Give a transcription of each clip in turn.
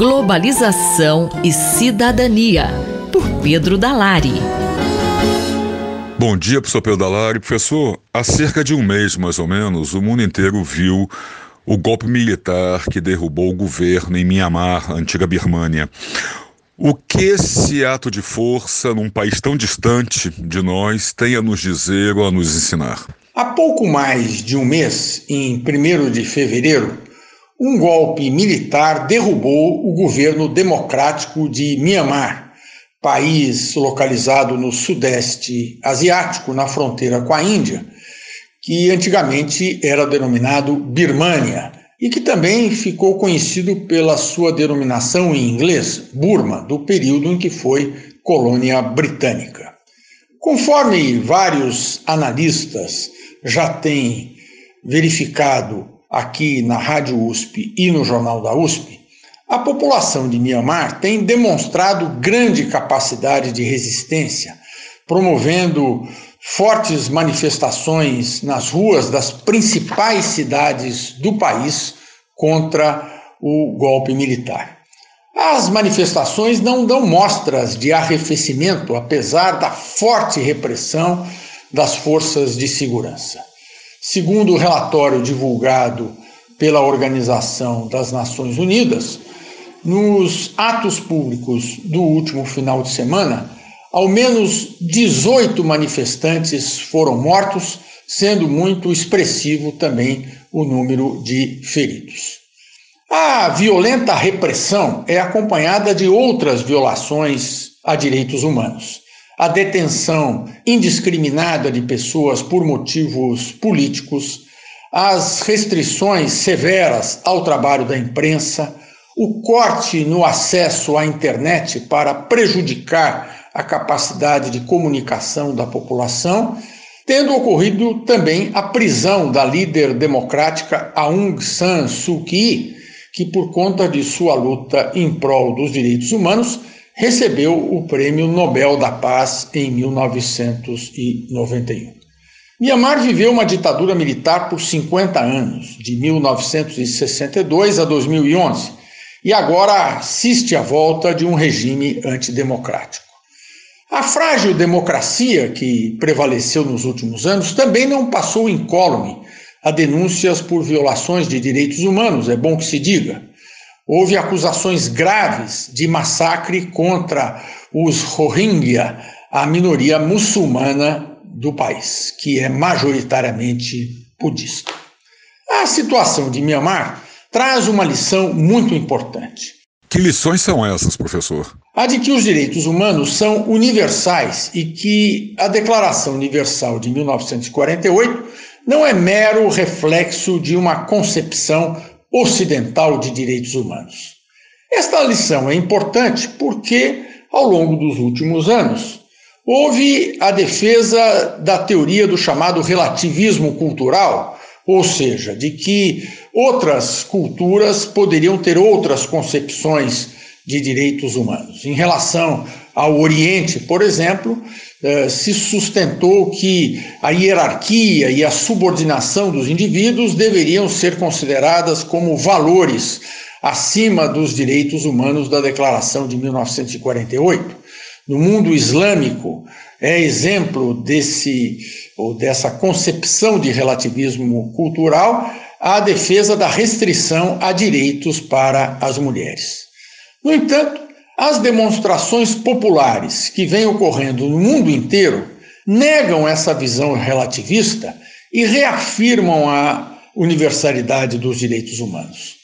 Globalização e Cidadania, por Pedro Dalari. Bom dia, professor Pedro Dalari. Professor, há cerca de um mês, mais ou menos, o mundo inteiro viu o golpe militar que derrubou o governo em Mianmar, a antiga Birmânia. O que esse ato de força, num país tão distante de nós, tem a nos dizer ou a nos ensinar? Há pouco mais de um mês, em 1º de fevereiro, um golpe militar derrubou o governo democrático de Mianmar, país localizado no sudeste asiático, na fronteira com a Índia, que antigamente era denominado Birmânia e que também ficou conhecido pela sua denominação em inglês, Burma, do período em que foi colônia britânica. Conforme vários analistas já têm verificado aqui na Rádio USP e no Jornal da USP, a população de Mianmar tem demonstrado grande capacidade de resistência, promovendo fortes manifestações nas ruas das principais cidades do país contra o golpe militar. As manifestações não dão mostras de arrefecimento, apesar da forte repressão das forças de segurança. Segundo o relatório divulgado pela Organização das Nações Unidas, nos atos públicos do último final de semana, ao menos 18 manifestantes foram mortos, sendo muito expressivo também o número de feridos. A violenta repressão é acompanhada de outras violações a direitos humanos. A detenção indiscriminada de pessoas por motivos políticos, as restrições severas ao trabalho da imprensa, o corte no acesso à internet para prejudicar a capacidade de comunicação da população, tendo ocorrido também a prisão da líder democrática Aung San Suu Kyi, que por conta de sua luta em prol dos direitos humanos, recebeu o Prêmio Nobel da Paz em 1991. Mianmar viveu uma ditadura militar por 50 anos, de 1962 a 2011, e agora assiste à volta de um regime antidemocrático. A frágil democracia que prevaleceu nos últimos anos também não passou incólume a denúncias por violações de direitos humanos, é bom que se diga. Houve acusações graves de massacre contra os Rohingya, a minoria muçulmana do país, que é majoritariamente budista. A situação de Mianmar traz uma lição muito importante. Que lições são essas, professor? A de que os direitos humanos são universais e que a Declaração Universal de 1948 não é mero reflexo de uma concepção ocidental de direitos humanos. Esta lição é importante porque, ao longo dos últimos anos, houve a defesa da teoria do chamado relativismo cultural, ou seja, de que outras culturas poderiam ter outras concepções de direitos humanos. Em relação ao Oriente, por exemplo, se sustentou que a hierarquia e a subordinação dos indivíduos deveriam ser consideradas como valores acima dos direitos humanos da Declaração de 1948. No mundo islâmico, é exemplo dessa concepção de relativismo cultural a defesa da restrição a direitos para as mulheres. No entanto, as demonstrações populares que vêm ocorrendo no mundo inteiro negam essa visão relativista e reafirmam a universalidade dos direitos humanos.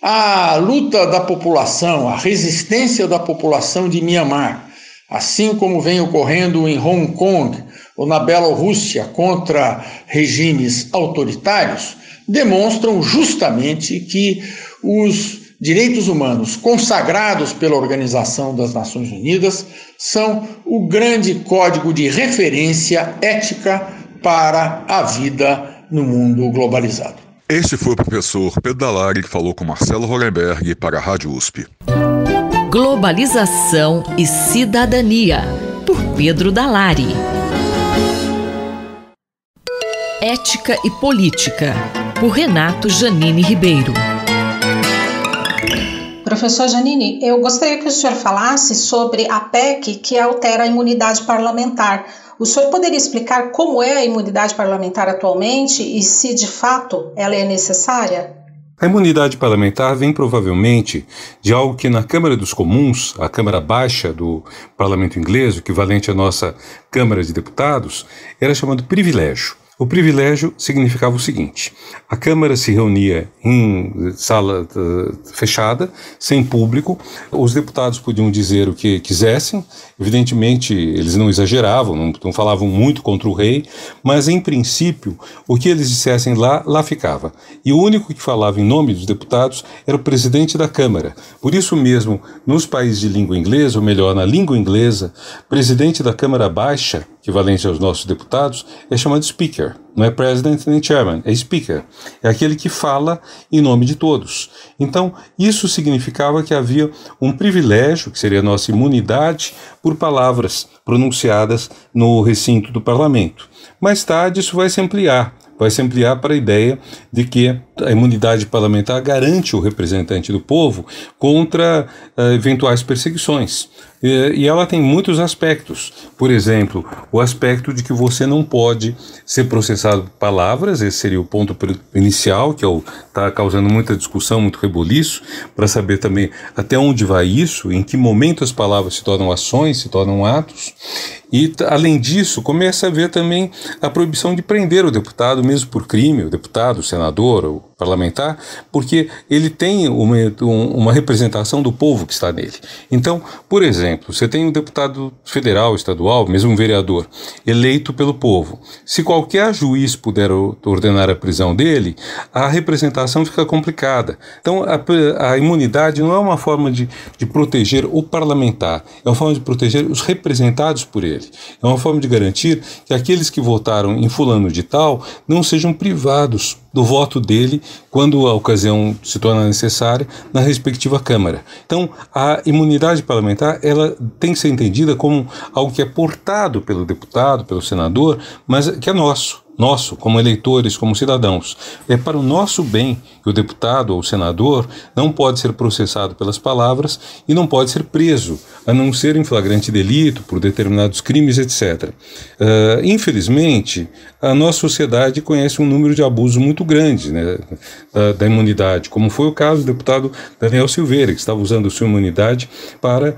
A luta da população, a resistência da população de Mianmar, assim como vem ocorrendo em Hong Kong ou na Bielorrússia contra regimes autoritários, demonstram justamente que os direitos humanos consagrados pela Organização das Nações Unidas são o grande código de referência ética para a vida no mundo globalizado. Este foi o professor Pedro Dalari que falou com Marcelo Hollenberg para a Rádio USP. Globalização e Cidadania, por Pedro Dalari. Ética e Política, por Renato Janine Ribeiro. Professor Giannini, eu gostaria que o senhor falasse sobre a PEC que altera a imunidade parlamentar. O senhor poderia explicar como é a imunidade parlamentar atualmente e se de fato ela é necessária? A imunidade parlamentar vem provavelmente de algo que na Câmara dos Comuns, a Câmara Baixa do Parlamento Inglês, o equivalente à nossa Câmara de Deputados, era chamado privilégio. O privilégio significava o seguinte: a Câmara se reunia em sala fechada, sem público, os deputados podiam dizer o que quisessem, evidentemente eles não exageravam, não falavam muito contra o rei, mas em princípio o que eles dissessem lá ficava. E o único que falava em nome dos deputados era o presidente da Câmara. Por isso mesmo, nos países de língua inglesa, ou melhor, na língua inglesa, presidente da Câmara Baixa, equivalente aos nossos deputados, é chamado speaker. Não é president nem chairman, é speaker. É aquele que fala em nome de todos. Então, isso significava que havia um privilégio, que seria a nossa imunidade, por palavras pronunciadas no recinto do parlamento. Mais tarde, isso vai se ampliar para a ideia de que a imunidade parlamentar garante o representante do povo contra eventuais perseguições. E ela tem muitos aspectos. Por exemplo, o aspecto de que você não pode ser processado por palavras, esse seria o ponto inicial, que está causando muita discussão, muito reboliço, para saber também até onde vai isso, em que momento as palavras se tornam ações, se tornam atos. E, além disso, começa a haver também a proibição de prender o deputado, mesmo por crime, o deputado, o senador, o parlamentar, porque ele tem uma representação do povo que está nele. Então, por exemplo, você tem um deputado federal, estadual, mesmo um vereador, eleito pelo povo. Se qualquer juiz puder ordenar a prisão dele, a representação fica complicada. Então, a imunidade não é uma forma de proteger o parlamentar, é uma forma de proteger os representados por ele. É uma forma de garantir que aqueles que votaram em fulano de tal não sejam privados do voto dele quando a ocasião se torna necessária na respectiva Câmara. Então, a imunidade parlamentar ela tem que ser entendida como algo que é portado pelo deputado, pelo senador, mas que é nosso, como eleitores, como cidadãos. É para o nosso bem que o deputado ou o senador não pode ser processado pelas palavras e não pode ser preso, a não ser em flagrante delito, por determinados crimes, etc. Infelizmente, a nossa sociedade conhece um número de abusos muito grande, né, da imunidade, como foi o caso do deputado Daniel Silveira, que estava usando sua imunidade para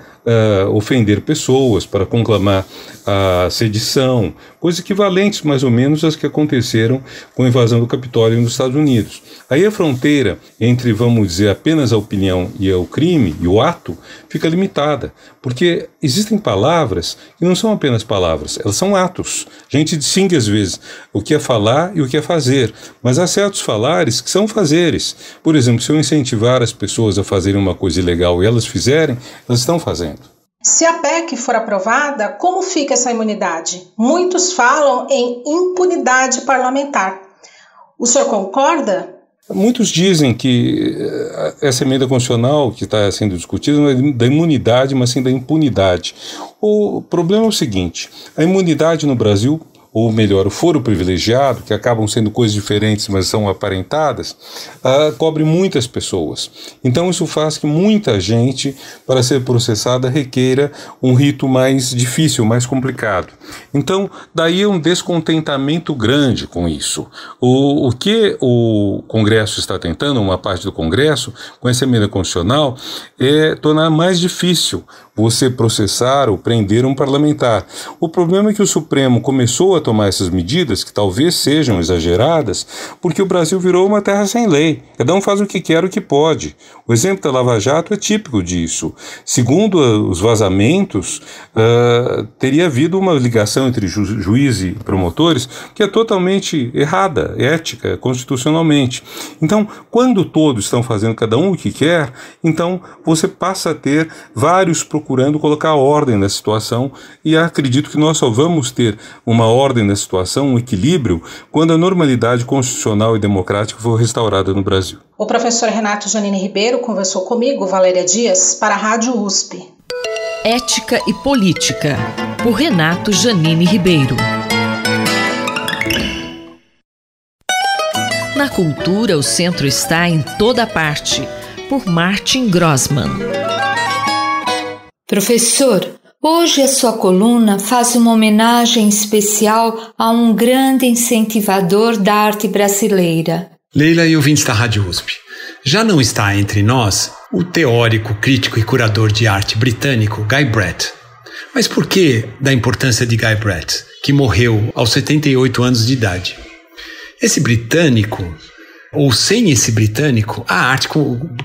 ofender pessoas, para conclamar a sedição, coisas equivalentes mais ou menos às que aconteceram com a invasão do Capitólio nos Estados Unidos. Aí a fronteira entre, vamos dizer, apenas a opinião e o crime, e o ato, fica limitada, porque existem palavras que não são apenas palavras, elas são atos. A gente distingue às vezes o que é falar e o que é fazer, mas há certos falares que são fazeres. Por exemplo, se eu incentivar as pessoas a fazerem uma coisa ilegal e elas fizerem, elas estão fazendo. Se a PEC for aprovada, como fica essa imunidade? Muitos falam em impunidade parlamentar. O senhor concorda? Muitos dizem que essa emenda constitucional que está sendo discutida não é da imunidade, mas sim da impunidade. O problema é o seguinte: a imunidade no Brasil, ou melhor, o foro privilegiado, que acabam sendo coisas diferentes, mas são aparentadas, cobre muitas pessoas. Então isso faz que muita gente, para ser processada, requeira um rito mais difícil, mais complicado. Então, daí é um descontentamento grande com isso. O que o Congresso está tentando, uma parte do Congresso, com essa emenda constitucional, é tornar mais difícil você processar ou prender um parlamentar. O problema é que o Supremo começou a tomar essas medidas, que talvez sejam exageradas, porque o Brasil virou uma terra sem lei. Cada um faz o que quer, o que pode. O exemplo da Lava Jato é típico disso. Segundo os vazamentos, teria havido uma ligação entre juiz e promotores que é totalmente errada, ética, constitucionalmente. Então, quando todos estão fazendo cada um o que quer, então você passa a ter vários procurando colocar ordem na situação, e acredito que nós só vamos ter uma ordem na situação, um equilíbrio, quando a normalidade constitucional e democrática for restaurada no Brasil. O professor Renato Giannini Ribeiro conversou comigo, Valéria Dias, para a Rádio USP. Ética e Política, por Renato Giannini Ribeiro. Na cultura, o centro está em toda parte. por Martin Grossmann. Professor, hoje a sua coluna faz uma homenagem especial a um grande incentivador da arte brasileira. Leila e ouvintes da Rádio USP, já não está entre nós o teórico, crítico e curador de arte britânico Guy Brett. Mas por que da importância de Guy Brett, que morreu aos 78 anos de idade? Esse britânico, ou sem esse britânico, a arte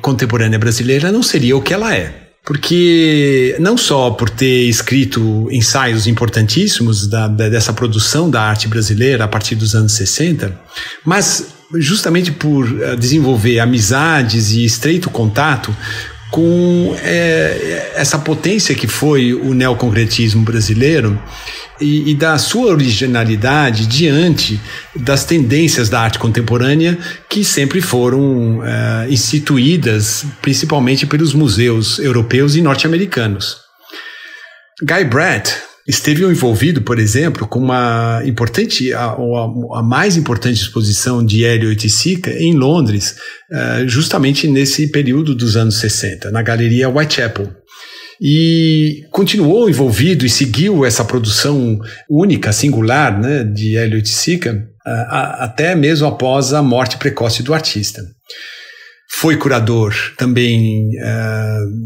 contemporânea brasileira não seria o que ela é. Porque não só por ter escrito ensaios importantíssimos dessa produção da arte brasileira a partir dos anos 60, mas justamente por desenvolver amizades e estreito contato com essa potência que foi o neoconcretismo brasileiro e da sua originalidade diante das tendências da arte contemporânea que sempre foram instituídas principalmente pelos museus europeus e norte-americanos. Guy Brett esteve envolvido, por exemplo, com a mais importante exposição de Hélio Oiticica em Londres, justamente nesse período dos anos 60, na Galeria Whitechapel. E continuou envolvido e seguiu essa produção única, singular, né, de Hélio Oiticica, até mesmo após a morte precoce do artista. Foi curador também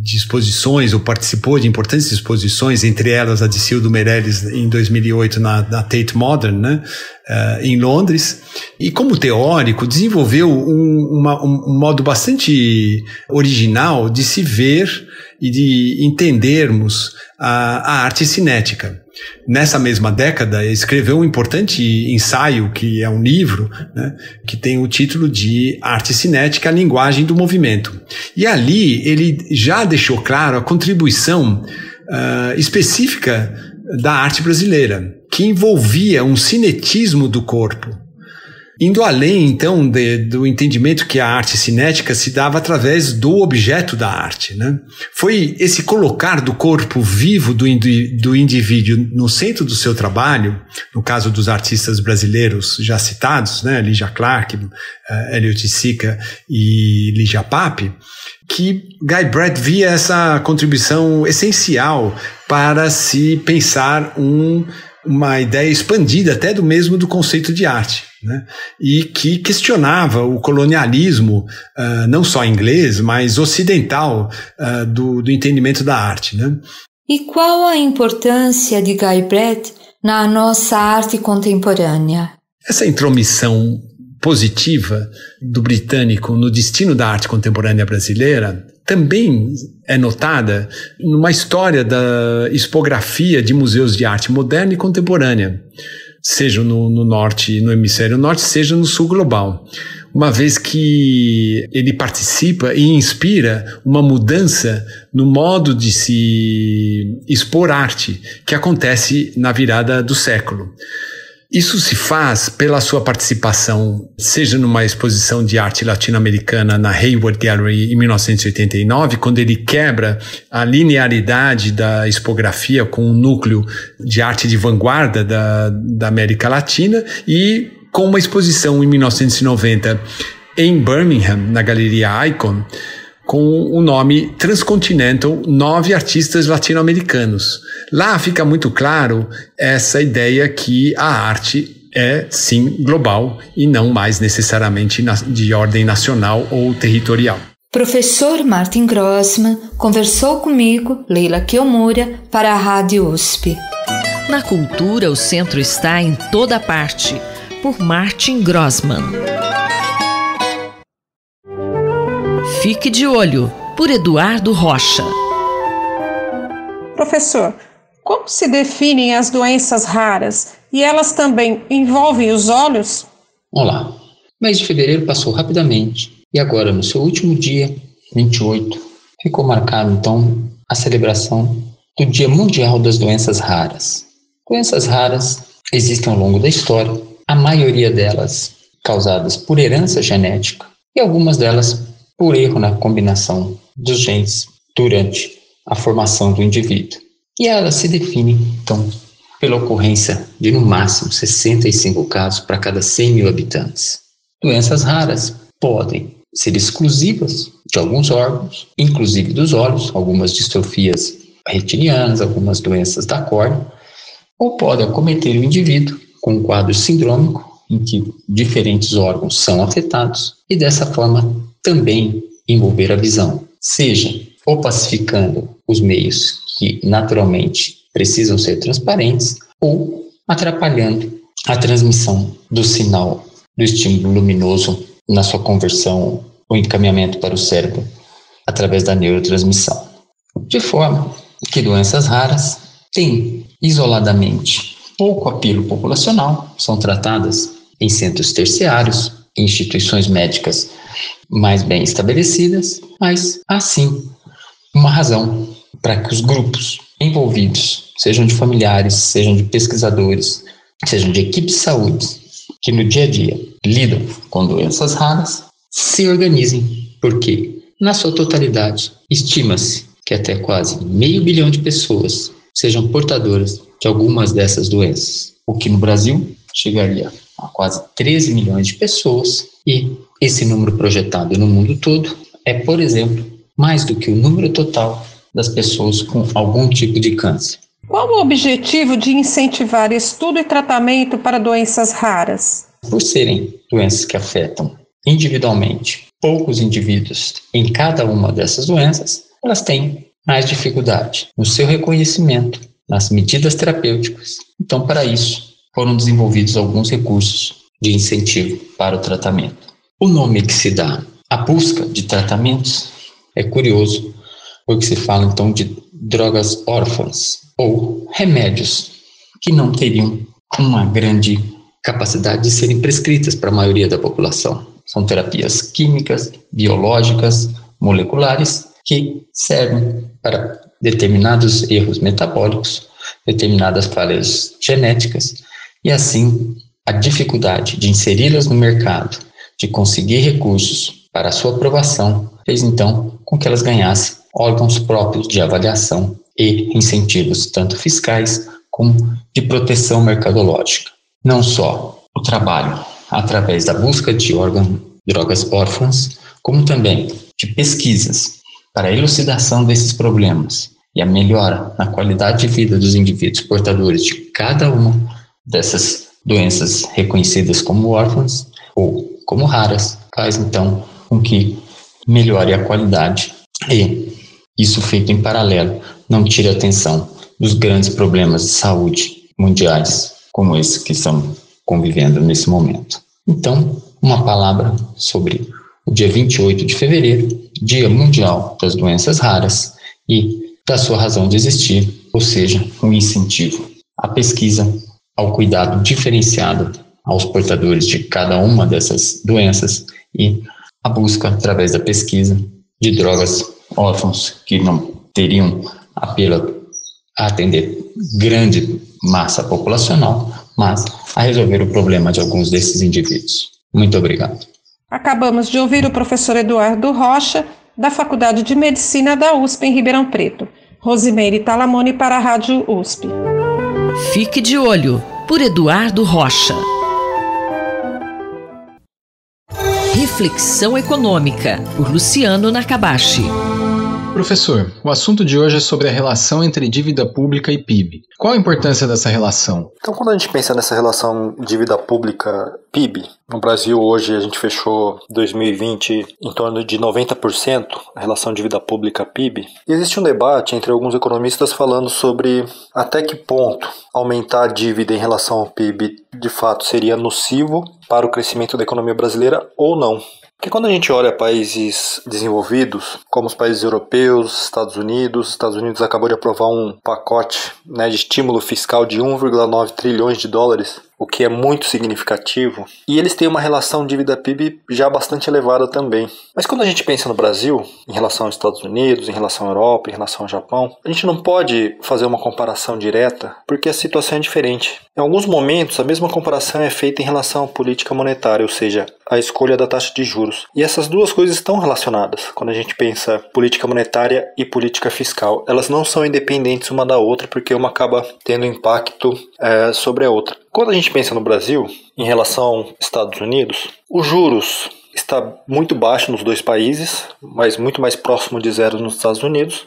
de exposições, ou participou de importantes exposições, entre elas a de Cildo Meirelles em 2008 na Tate Modern, né, em Londres. E como teórico desenvolveu um modo bastante original de se ver e de entendermos a arte cinética. Nessa mesma década, escreveu um importante ensaio, que é um livro, né, que tem o título de Arte Cinética, a Linguagem do Movimento. E ali ele já deixou claro a contribuição específica da arte brasileira, que envolvia um cinetismo do corpo, indo além, então, do entendimento que a arte cinética se dava através do objeto da arte, né? Foi esse colocar do corpo vivo do indivíduo no centro do seu trabalho, no caso dos artistas brasileiros já citados, né? Lígia Clark, Hélio Oiticica e Lígia Pape, que Guy Brett via essa contribuição essencial para se pensar uma ideia expandida até do conceito de arte, né? E que questionava o colonialismo, não só inglês, mas ocidental, do entendimento da arte, né? E qual a importância de Guy Brett na nossa arte contemporânea? Essa intromissão positiva do britânico no destino da arte contemporânea brasileira também é notada numa história da expografia de museus de arte moderna e contemporânea, seja no norte, no hemisfério norte, seja no sul global, uma vez que ele participa e inspira uma mudança no modo de se expor arte que acontece na virada do século. Isso se faz pela sua participação, seja numa exposição de arte latino-americana na Hayward Gallery em 1989, quando ele quebra a linearidade da expografia com um núcleo de arte de vanguarda da América Latina, e com uma exposição em 1990 em Birmingham, na Galeria Icon, com o nome Transcontinental, 9 artistas latino-americanos. Lá fica muito claro essa ideia que a arte é, sim, global e não mais necessariamente de ordem nacional ou territorial. Professor Martin Grossmann conversou comigo, Leila Kiyomura, para a Rádio USP. Na cultura, o centro está em toda parte, por Martin Grossmann. Fique de olho, por Eduardo Rocha. Professor, como se definem as doenças raras e elas também envolvem os olhos? Olá, o mês de fevereiro passou rapidamente e agora, no seu último dia, 28, ficou marcado então a celebração do Dia Mundial das Doenças Raras. Doenças raras existem ao longo da história, a maioria delas causadas por herança genética e algumas delas por erro na combinação dos genes durante a formação do indivíduo. E elas se definem, então, pela ocorrência de, no máximo, 65 casos para cada 100 mil habitantes. Doenças raras podem ser exclusivas de alguns órgãos, inclusive dos olhos, algumas distrofias retinianas, algumas doenças da córnea, ou pode acometer o indivíduo com um quadro sindrômico, em que diferentes órgãos são afetados, e dessa forma também envolver a visão, seja opacificando os meios que naturalmente precisam ser transparentes, ou atrapalhando a transmissão do sinal do estímulo luminoso na sua conversão ou encaminhamento para o cérebro através da neurotransmissão. De forma que doenças raras têm isoladamente pouco apelo populacional, são tratadas em centros terciários, em instituições médicas mais bem estabelecidas, mas há sim uma razão para que os grupos envolvidos, sejam de familiares, sejam de pesquisadores, sejam de equipes de saúde, que no dia a dia lidam com doenças raras, se organizem, porque, na sua totalidade, estima-se que até quase 500 milhões de pessoas sejam portadoras de algumas dessas doenças, o que no Brasil chegaria a quase 13 milhões de pessoas, e esse número projetado no mundo todo é, por exemplo, mais do que o número total das pessoas com algum tipo de câncer. Qual o objetivo de incentivar estudo e tratamento para doenças raras? Por serem doenças que afetam individualmente poucos indivíduos em cada uma dessas doenças, elas têm mais dificuldade no seu reconhecimento, nas medidas terapêuticas. Então, para isso, foram desenvolvidos alguns recursos de incentivo para o tratamento. O nome que se dá à busca de tratamentos é curioso, porque se fala então de drogas órfãs, ou remédios que não teriam uma grande capacidade de serem prescritas para a maioria da população. São terapias químicas, biológicas, moleculares, que servem para determinados erros metabólicos, determinadas falhas genéticas, e assim a dificuldade de inseri-las no mercado, de conseguir recursos para a sua aprovação, fez então com que elas ganhassem órgãos próprios de avaliação e incentivos tanto fiscais como de proteção mercadológica. Não só o trabalho através da busca de drogas órfãs, como também de pesquisas para a elucidação desses problemas e a melhora na qualidade de vida dos indivíduos portadores de cada uma dessas doenças reconhecidas como órfãs ou como raras, faz então com que melhore a qualidade, e isso feito em paralelo não tire a atenção dos grandes problemas de saúde mundiais como esse que estamos convivendo nesse momento. Então, uma palavra sobre o dia 28 de fevereiro, Dia Mundial das Doenças Raras, e da sua razão de existir, ou seja, um incentivo à pesquisa, ao cuidado diferenciado aos portadores de cada uma dessas doenças e a busca, através da pesquisa, de drogas órfãos que não teriam apelo a atender grande massa populacional, mas a resolver o problema de alguns desses indivíduos. Muito obrigado. Acabamos de ouvir o professor Eduardo Rocha, da Faculdade de Medicina da USP em Ribeirão Preto. Rosimeire Talamone para a Rádio USP. Fique de olho, por Eduardo Rocha. Reflexão Econômica, por Luciano Nakabashi. Professor, o assunto de hoje é sobre a relação entre dívida pública e PIB. Qual a importância dessa relação? Então, quando a gente pensa nessa relação dívida pública-PIB, no Brasil hoje a gente fechou 2020 em torno de 90% a relação dívida pública-PIB. E existe um debate entre alguns economistas falando sobre até que ponto aumentar a dívida em relação ao PIB de fato seria nocivo para o crescimento da economia brasileira ou não. Porque quando a gente olha países desenvolvidos, como os países europeus, Estados Unidos acabou de aprovar um pacote, de estímulo fiscal de 1,9 trilhões de dólares, o que é muito significativo, e eles têm uma relação dívida-PIB já bastante elevada também. Mas quando a gente pensa no Brasil, em relação aos Estados Unidos, em relação à Europa, em relação ao Japão, a gente não pode fazer uma comparação direta, porque a situação é diferente. Em alguns momentos, a mesma comparação é feita em relação à política monetária, ou seja, a escolha da taxa de juros. E essas duas coisas estão relacionadas. Quando a gente pensa política monetária e política fiscal, elas não são independentes uma da outra, porque uma acaba tendo impacto sobre a outra. Quando a gente pensa no Brasil, em relação aos Estados Unidos, os juros está muito baixo nos dois países, mas muito mais próximo de zero nos Estados Unidos.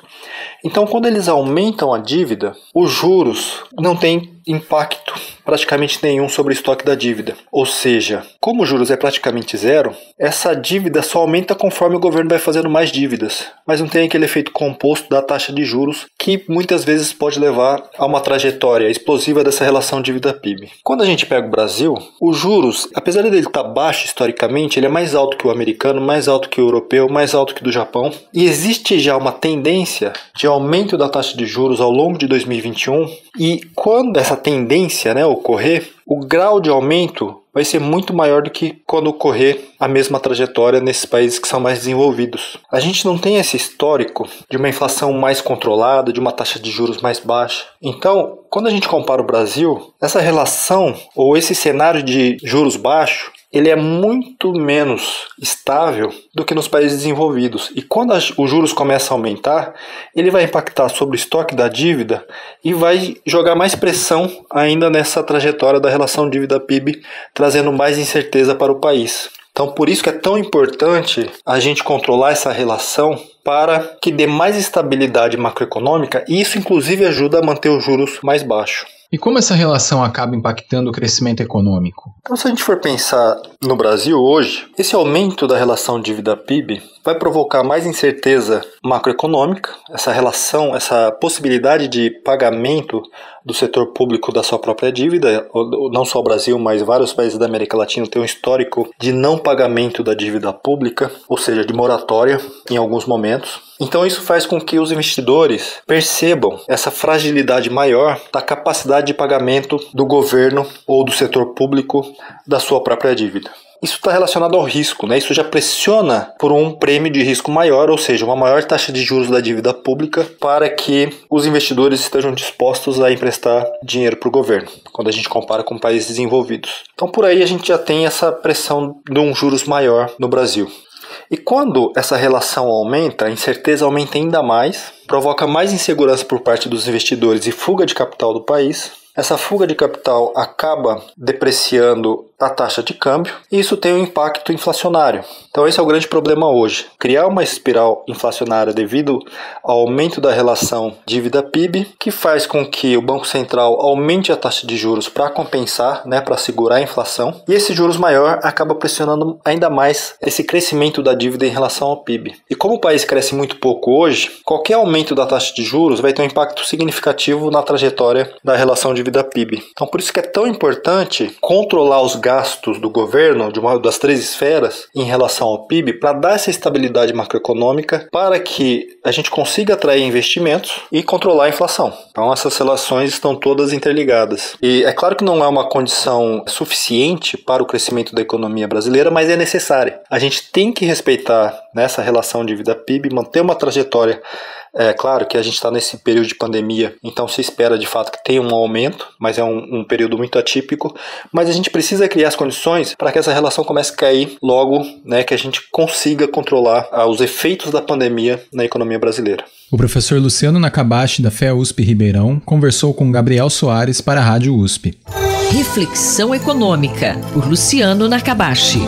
Então, quando eles aumentam a dívida, os juros não têm impacto praticamente nenhum sobre o estoque da dívida. Ou seja, como os juros é praticamente zero, essa dívida só aumenta conforme o governo vai fazendo mais dívidas, mas não tem aquele efeito composto da taxa de juros que muitas vezes pode levar a uma trajetória explosiva dessa relação dívida-PIB. Quando a gente pega o Brasil, os juros, apesar dele estar baixo historicamente, ele é mais alto que o americano, mais alto que o europeu, mais alto que o do Japão, e existe já uma tendência de aumento da taxa de juros ao longo de 2021, e quando essa tendência ocorrer, o grau de aumento vai ser muito maior do que quando ocorrer a mesma trajetória nesses países que são mais desenvolvidos. A gente não tem esse histórico de uma inflação mais controlada, de uma taxa de juros mais baixa. Então, quando a gente compara o Brasil, essa relação ou esse cenário de juros baixos, ele é muito menos estável do que nos países desenvolvidos. E quando os juros começam a aumentar, ele vai impactar sobre o estoque da dívida e vai jogar mais pressão ainda nessa trajetória da relação dívida-PIB, trazendo mais incerteza para o país. Então, por isso que é tão importante a gente controlar essa relação para que dê mais estabilidade macroeconômica, e isso inclusive ajuda a manter os juros mais baixos. E como essa relação acaba impactando o crescimento econômico? Então, se a gente for pensar no Brasil hoje, esse aumento da relação dívida-PIB vai provocar mais incerteza macroeconômica, essa relação, essa possibilidade de pagamento do setor público da sua própria dívida. Não só o Brasil, mas vários países da América Latina têm um histórico de não pagamento da dívida pública, ou seja, de moratória em alguns momentos. Então isso faz com que os investidores percebam essa fragilidade maior da capacidade de pagamento do governo ou do setor público da sua própria dívida. Isso está relacionado ao risco, Isso já pressiona por um prêmio de risco maior, ou seja, uma maior taxa de juros da dívida pública, para que os investidores estejam dispostos a emprestar dinheiro para o governo, quando a gente compara com países desenvolvidos. Então por aí a gente já tem essa pressão de um juros maior no Brasil. E quando essa relação aumenta, a incerteza aumenta ainda mais, provoca mais insegurança por parte dos investidores e fuga de capital do país. Essa fuga de capital acaba depreciando a taxa de câmbio e isso tem um impacto inflacionário. Então esse é o grande problema hoje. Criar uma espiral inflacionária devido ao aumento da relação dívida-PIB, que faz com que o Banco Central aumente a taxa de juros para compensar, para segurar a inflação. E esse juros maior acaba pressionando ainda mais esse crescimento da dívida em relação ao PIB. E como o país cresce muito pouco hoje, qualquer aumento da taxa de juros vai ter um impacto significativo na trajetória da relação dívida-PIB. Então por isso que é tão importante controlar os gastos do governo, de uma das três esferas, em relação ao PIB, para dar essa estabilidade macroeconômica, para que a gente consiga atrair investimentos e controlar a inflação. Então essas relações estão todas interligadas. E é claro que não é uma condição suficiente para o crescimento da economia brasileira, mas é necessária. A gente tem que respeitar nessa relação dívida-PIB, manter uma trajetória. É claro que a gente está nesse período de pandemia, então se espera de fato que tenha um aumento, mas é um período muito atípico, mas a gente precisa criar as condições para que essa relação comece a cair logo, que a gente consiga controlar os efeitos da pandemia na economia brasileira. O professor Luciano Nakabashi, da FEA-USP Ribeirão, conversou com Gabriel Soares para a Rádio USP. Reflexão Econômica, por Luciano Nakabashi.